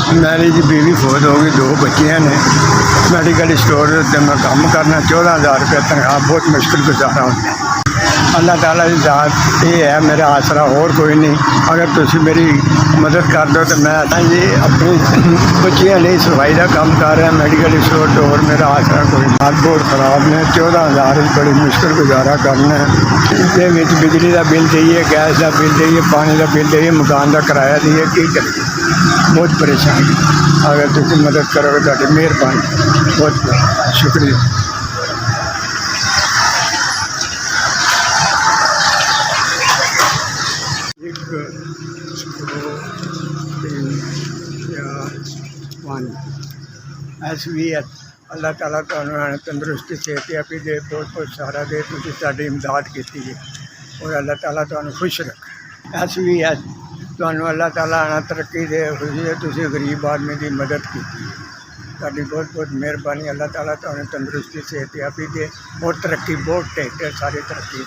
मेरी जी बीवी फौत हो गई, 2 बच्चियाँ ने। मैडिकल स्टोर ते मैं काम करना, 14,000 रुपया तनख्वाह, बहुत मुश्किल गुजारा होता है। अल्लाह ताला की ज़ात ये है मेरा आसरा, और कोई नहीं। अगर तुम मेरी मदद कर दो तो मैं जी अपनी बच्चियाँ नहीं सफाई का काम कर रहा, मैडिकल स्टोर तो और मेरा आसरा कोई नहीं। हाथ बहुत खराब ने, 14,000 बड़ी मुश्किल गुजारा करना है। ये बिजली का बिल देइए, गैस का बिल देइए, पानी का बिल देइए, मकान का किराया देइए, की करिए। बहुत परेशानी। अगर तुम मदद करोगे तो मेहरबानी, बहुत शुक्रिया। एक, 2, 3, 4, 5 SVS अल्लाह ताला तुहानू तंदुरुस्ती सेहतयाबी दे, बहुत बहुत सहारा दे। तुसीं साडी इमदाद कीती है और अल्लाह ताला तुहानू खुश रखे। SVS तुहानू अल्लाह ताला आना तरक्की दे, खुशी दे। तुसीं गरीब आदमी की मदद की, साडी बहुत बहुत मेहरबानी। अल्लाह ताला तुहानू तंदुरुस्ती सेहतयाबी दे और तरक्की, बहुत ढेर सारी तरक्की।